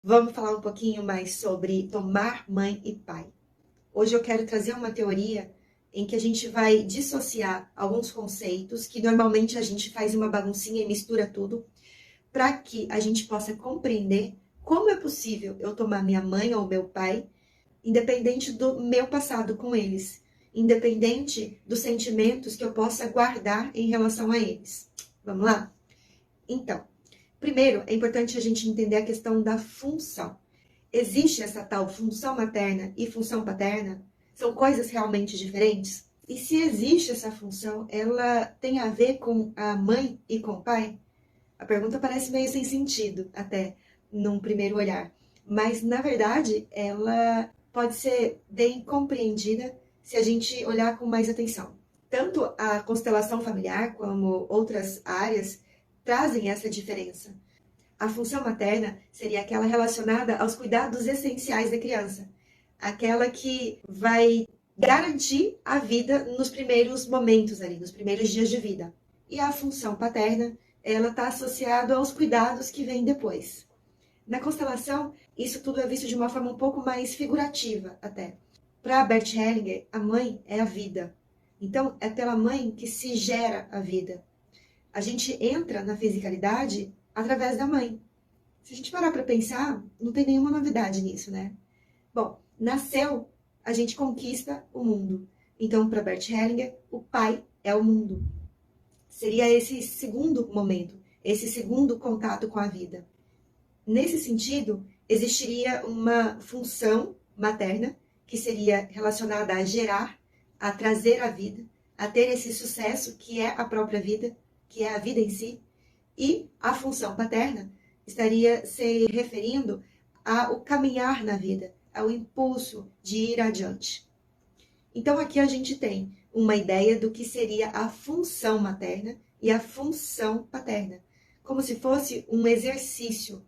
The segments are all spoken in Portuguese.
Vamos falar um pouquinho mais sobre tomar mãe e pai. Hoje eu quero trazer uma teoria em que a gente vai dissociar alguns conceitos que normalmente a gente faz uma baguncinha e mistura tudo, para que a gente possa compreender como é possível eu tomar minha mãe ou meu pai, independente do meu passado com eles, independente dos sentimentos que eu possa guardar em relação a eles. Vamos lá? Então, primeiro é importante a gente entender a questão da função. Existe essa tal função materna e função paterna? São coisas realmente diferentes? E se existe essa função, ela tem a ver com a mãe e com o pai? A pergunta parece meio sem sentido, até num primeiro olhar. Mas, na verdade, ela pode ser bem compreendida se a gente olhar com mais atenção. Tanto a constelação familiar como outras áreas trazem essa diferença. A função materna seria aquela relacionada aos cuidados essenciais da criança, aquela que vai garantir a vida nos primeiros momentos ali, nos primeiros dias de vida. E a função paterna, ela está associada aos cuidados que vêm depois. Na constelação, isso tudo é visto de uma forma um pouco mais figurativa até. Para Bert Hellinger, a mãe é a vida. Então, é pela mãe que se gera a vida. A gente entra na fisicalidade através da mãe. Se a gente parar para pensar, não tem nenhuma novidade nisso, né? Bom, nasceu, a gente conquista o mundo. Então, para Bert Hellinger, o pai é o mundo. Seria esse segundo momento, esse segundo contato com a vida. Nesse sentido, existiria uma função materna que seria relacionada a gerar, a trazer a vida, a ter esse sucesso que é a própria vida, que é a vida em si, e a função paterna estaria se referindo ao caminhar na vida, ao impulso de ir adiante. Então aqui a gente tem uma ideia do que seria a função materna e a função paterna, como se fosse um exercício,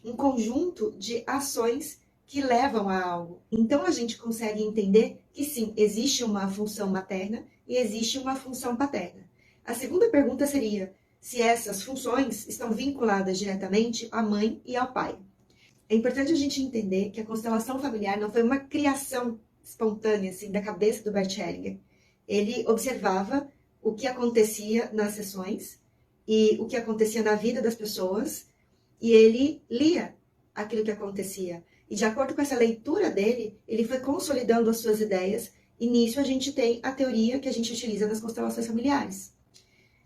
um conjunto de ações que levam a algo. Então a gente consegue entender que sim, existe uma função materna e existe uma função paterna. A segunda pergunta seria se essas funções estão vinculadas diretamente à mãe e ao pai. É importante a gente entender que a constelação familiar não foi uma criação espontânea assim, da cabeça do Bert Hellinger. Ele observava o que acontecia nas sessões e o que acontecia na vida das pessoas e ele lia aquilo que acontecia. E de acordo com essa leitura dele, ele foi consolidando as suas ideias e nisso a gente tem a teoria que a gente utiliza nas constelações familiares.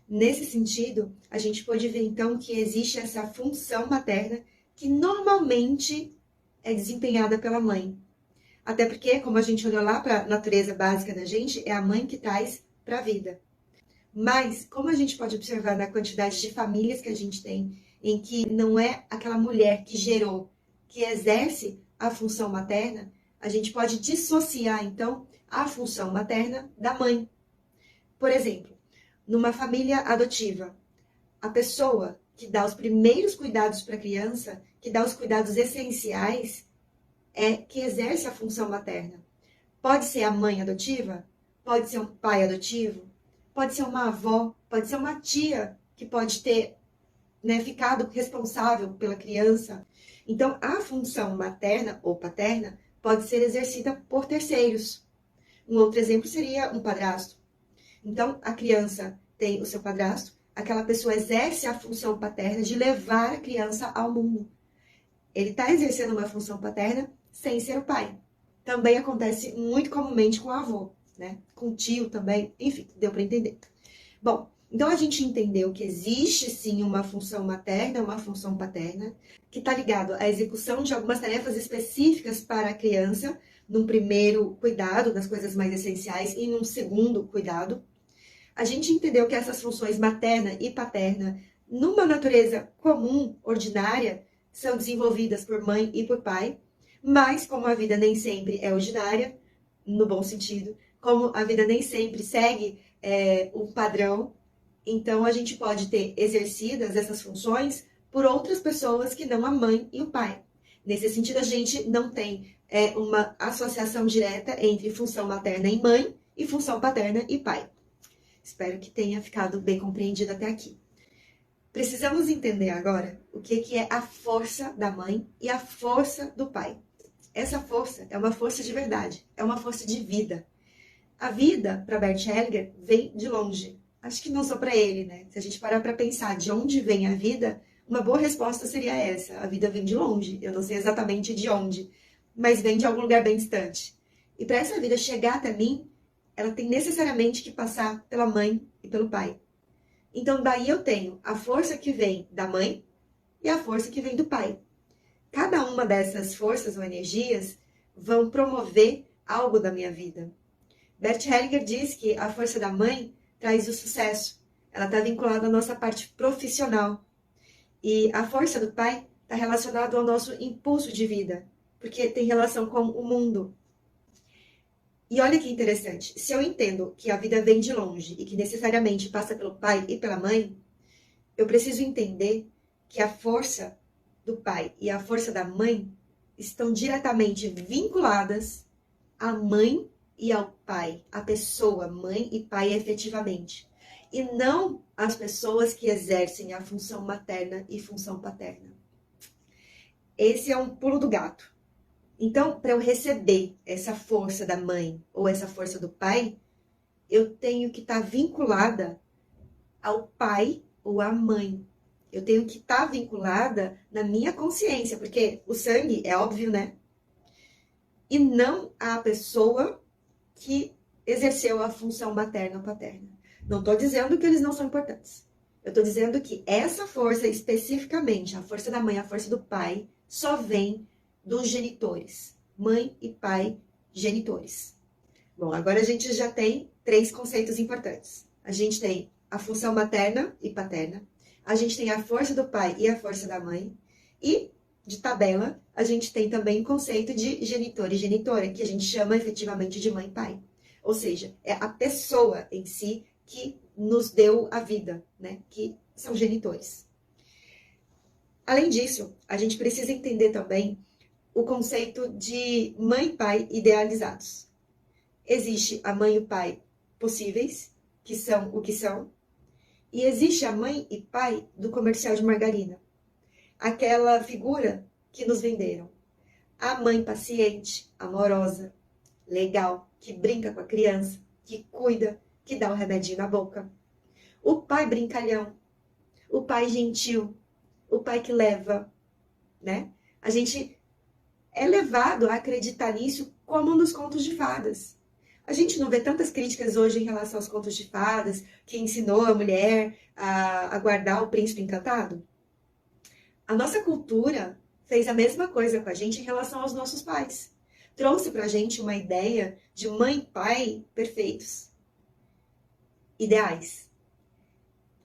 Nesse sentido, a gente pode ver então que existe essa função materna que normalmente é desempenhada pela mãe. Até porque, como a gente olhou lá para a natureza básica da gente, é a mãe que traz para a vida. Mas, como a gente pode observar na quantidade de famílias que a gente tem, em que não é aquela mulher que gerou, que exerce a função materna, a gente pode dissociar, então, a função materna da mãe. Por exemplo, numa família adotiva, a pessoa que dá os primeiros cuidados para a criança, que dá os cuidados essenciais, é que exerce a função materna. Pode ser a mãe adotiva, pode ser um pai adotivo, pode ser uma avó, pode ser uma tia que pode ter ficado responsável pela criança. Então, a função materna ou paterna pode ser exercida por terceiros. Um outro exemplo seria um padrasto. Então, a criança tem o seu padrasto, aquela pessoa exerce a função paterna de levar a criança ao mundo. Ele está exercendo uma função paterna sem ser o pai. Também acontece muito comumente com o avô, né? Com o tio também, enfim, deu para entender. Bom, então a gente entendeu que existe sim uma função materna, uma função paterna, que está ligado à execução de algumas tarefas específicas para a criança, num primeiro cuidado das coisas mais essenciais e num segundo cuidado. A gente entendeu que essas funções materna e paterna, numa natureza comum, ordinária, são desenvolvidas por mãe e por pai, mas como a vida nem sempre é ordinária, no bom sentido, como a vida nem sempre segue um padrão, então a gente pode ter exercidas essas funções por outras pessoas que não a mãe e o pai. Nesse sentido, a gente não tem uma associação direta entre função materna e mãe e função paterna e pai. Espero que tenha ficado bem compreendido até aqui. Precisamos entender agora o que é a força da mãe e a força do pai. Essa força é uma força de verdade, é uma força de vida. A vida, para Bert Hellinger, vem de longe. Acho que não só para ele, né? Se a gente parar para pensar de onde vem a vida, uma boa resposta seria essa. A vida vem de longe. Eu não sei exatamente de onde, mas vem de algum lugar bem distante. E para essa vida chegar até mim, ela tem necessariamente que passar pela mãe e pelo pai. Então, daí eu tenho a força que vem da mãe e a força que vem do pai. Cada uma dessas forças ou energias vão promover algo da minha vida. Bert Hellinger diz que a força da mãe traz o sucesso. Ela está vinculada à nossa parte profissional. E a força do pai está relacionada ao nosso impulso de vida, porque tem relação com o mundo. E olha que interessante, se eu entendo que a vida vem de longe e que necessariamente passa pelo pai e pela mãe, eu preciso entender que a força do pai e a força da mãe estão diretamente vinculadas à mãe e ao pai, a pessoa, mãe e pai efetivamente, e não as pessoas que exercem a função materna e função paterna. Esse é um pulo do gato. Então, para eu receber essa força da mãe ou essa força do pai, eu tenho que estar vinculada ao pai ou à mãe. Eu tenho que estar vinculada na minha consciência, porque o sangue é óbvio, né? E não à pessoa que exerceu a função materna ou paterna. Não estou dizendo que eles não são importantes. Eu estou dizendo que essa força especificamente, a força da mãe, a força do pai, só vem dos genitores. Mãe e pai, genitores. Bom, agora a gente já tem 3 conceitos importantes. A gente tem a função materna e paterna. A gente tem a força do pai e a força da mãe. E, de tabela, a gente tem também o conceito de genitor e genitora, que a gente chama efetivamente de mãe e pai. Ou seja, é a pessoa em si que nos deu a vida, né? Que são genitores. Além disso, a gente precisa entender também o conceito de mãe e pai idealizados. Existe a mãe e o pai possíveis, que são o que são, e existe a mãe e pai do comercial de margarina. Aquela figura que nos venderam. A mãe paciente, amorosa, legal, que brinca com a criança, que cuida, que dá o remedinho na boca. O pai brincalhão, o pai gentil, o pai que leva, né? A gente é levado a acreditar nisso como nos contos de fadas. A gente não vê tantas críticas hoje em relação aos contos de fadas, que ensinou a mulher a guardar o príncipe encantado? A nossa cultura fez a mesma coisa com a gente em relação aos nossos pais. Trouxe pra gente uma ideia de mãe e pai perfeitos, ideais.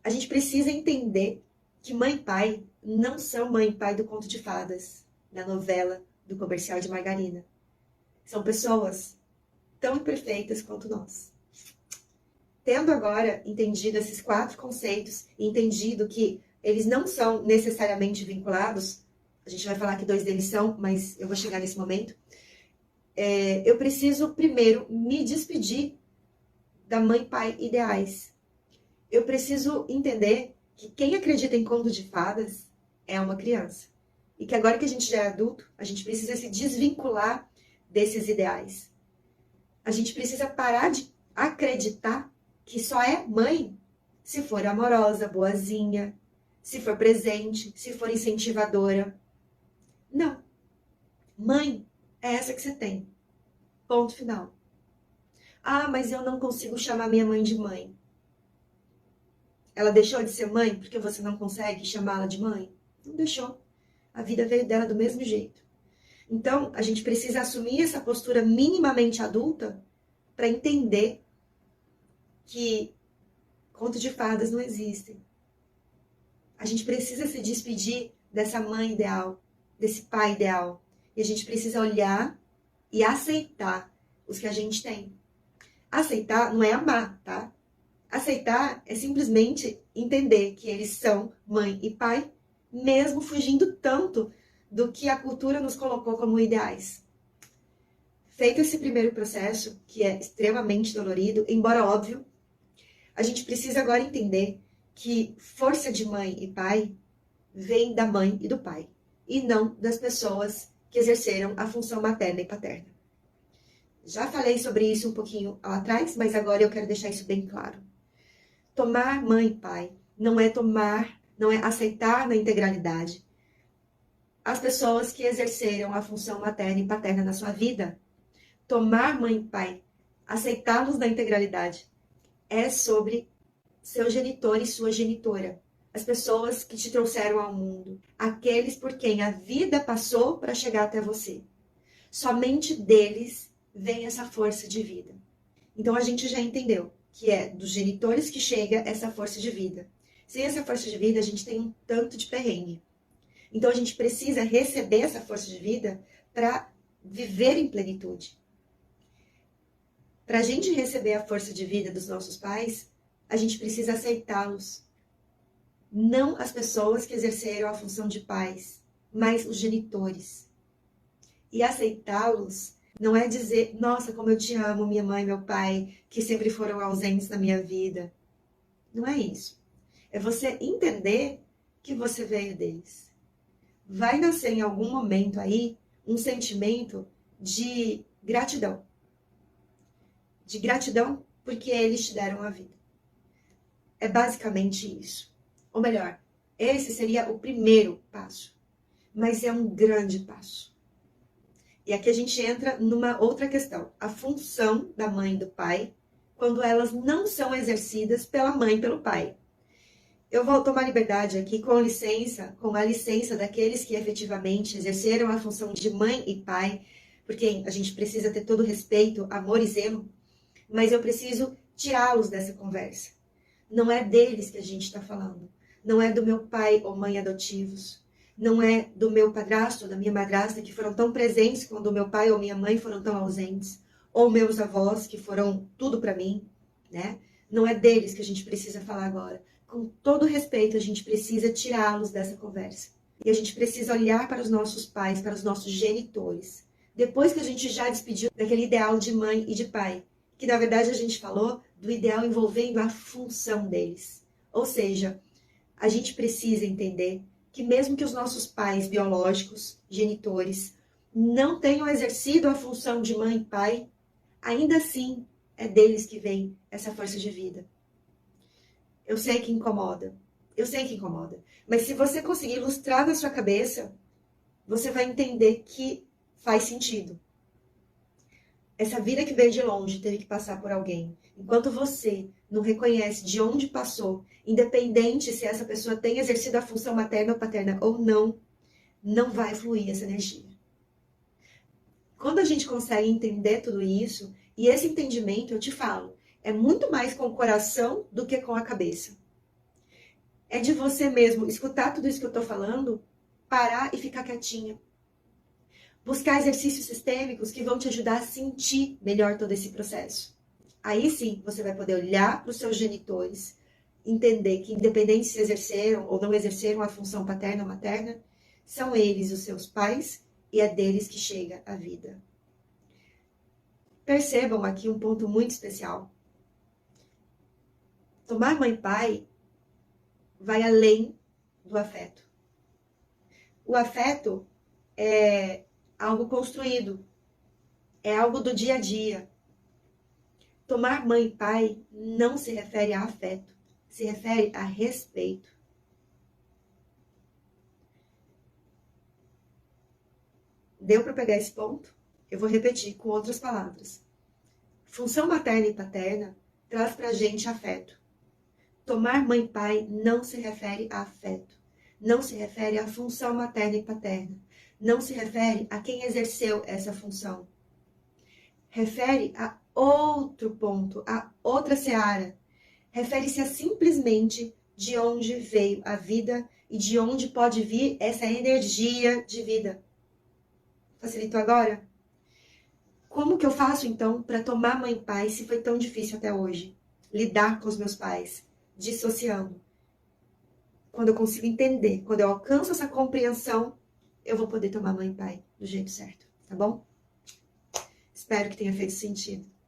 A gente precisa entender que mãe e pai não são mãe e pai do conto de fadas, da novela, do comercial de margarina. São pessoas tão imperfeitas quanto nós. Tendo agora entendido esses 4 conceitos e entendido que eles não são necessariamente vinculados, a gente vai falar que 2 deles são, mas eu vou chegar nesse momento, eu preciso primeiro me despedir da mãe e pai ideais. Eu preciso entender que quem acredita em conto de fadas é uma criança. E que agora que a gente já é adulto, a gente precisa se desvincular desses ideais. A gente precisa parar de acreditar que só é mãe se for amorosa, boazinha, se for presente, se for incentivadora. Não. Mãe é essa que você tem. Ponto final. Ah, mas eu não consigo chamar minha mãe de mãe. Ela deixou de ser mãe porque você não consegue chamá-la de mãe? Não deixou. A vida veio dela do mesmo jeito. Então, a gente precisa assumir essa postura minimamente adulta para entender que contos de fadas não existem. A gente precisa se despedir dessa mãe ideal, desse pai ideal. E a gente precisa olhar e aceitar os que a gente tem. Aceitar não é amar, tá? Aceitar é simplesmente entender que eles são mãe e pai, mesmo fugindo tanto do que a cultura nos colocou como ideais. Feito esse primeiro processo, que é extremamente dolorido, embora óbvio, a gente precisa agora entender que força de mãe e pai vem da mãe e do pai, e não das pessoas que exerceram a função materna e paterna. Já falei sobre isso um pouquinho lá atrás, mas agora eu quero deixar isso bem claro. Tomar mãe e pai não é aceitar na integralidade as pessoas que exerceram a função materna e paterna na sua vida. Tomar mãe e pai, aceitá-los na integralidade, é sobre seu genitor e sua genitora. As pessoas que te trouxeram ao mundo. Aqueles por quem a vida passou para chegar até você. Somente deles vem essa força de vida. Então a gente já entendeu que é dos genitores que chega essa força de vida. Sem essa força de vida, a gente tem um tanto de perrengue. Então a gente precisa receber essa força de vida para viver em plenitude. Para a gente receber a força de vida dos nossos pais, a gente precisa aceitá-los. Não as pessoas que exerceram a função de pais, mas os genitores. E aceitá-los não é dizer, nossa, como eu te amo, minha mãe e meu pai, que sempre foram ausentes na minha vida. Não é isso. É você entender que você veio deles. Vai nascer em algum momento aí um sentimento de gratidão. De gratidão porque eles te deram a vida. É basicamente isso. Ou melhor, esse seria o primeiro passo. Mas é um grande passo. E aqui a gente entra numa outra questão. A função da mãe e do pai, quando elas não são exercidas pela mãe e pelo pai. Eu vou tomar liberdade aqui com a licença daqueles que efetivamente exerceram a função de mãe e pai, porque a gente precisa ter todo respeito, amor e zelo, mas eu preciso tirá-los dessa conversa. Não é deles que a gente está falando. Não é do meu pai ou mãe adotivos. Não é do meu padrasto ou da minha madrasta que foram tão presentes quando o meu pai ou minha mãe foram tão ausentes. Ou meus avós que foram tudo para mim, né? Não é deles que a gente precisa falar agora. Com todo respeito, a gente precisa tirá-los dessa conversa. E a gente precisa olhar para os nossos pais, para os nossos genitores. Depois que a gente já despediu daquele ideal de mãe e de pai, que na verdade a gente falou do ideal envolvendo a função deles. Ou seja, a gente precisa entender que mesmo que os nossos pais biológicos, genitores, não tenham exercido a função de mãe e pai, ainda assim é deles que vem essa força de vida. Eu sei que incomoda, mas se você conseguir ilustrar na sua cabeça, você vai entender que faz sentido. Essa vida que veio de longe teve que passar por alguém. Enquanto você não reconhece de onde passou, independente se essa pessoa tem exercido a função materna ou paterna ou não, não vai fluir essa energia. Quando a gente consegue entender tudo isso, e esse entendimento, eu te falo, é muito mais com o coração do que com a cabeça. É de você mesmo escutar tudo isso que eu tô falando, parar e ficar quietinha. Buscar exercícios sistêmicos que vão te ajudar a sentir melhor todo esse processo. Aí sim, você vai poder olhar para os seus genitores, entender que independente se exerceram ou não exerceram a função paterna ou materna, são eles os seus pais e é deles que chega a vida. Percebam aqui um ponto muito especial. Tomar mãe e pai vai além do afeto. O afeto é algo construído, é algo do dia a dia. Tomar mãe e pai não se refere a afeto, se refere a respeito. Deu para pegar esse ponto? Eu vou repetir com outras palavras. Função materna e paterna traz para a gente afeto. Tomar mãe e pai não se refere a afeto, não se refere à função materna e paterna, não se refere a quem exerceu essa função. Refere a outro ponto, a outra seara. Refere-se a simplesmente de onde veio a vida e de onde pode vir essa energia de vida. Facilitou agora? Como que eu faço então para tomar mãe e pai se foi tão difícil até hoje? Lidar com os meus pais, dissociando. Quando eu consigo entender, quando eu alcanço essa compreensão, eu vou poder tomar mãe e pai do jeito certo, tá bom? Espero que tenha feito sentido.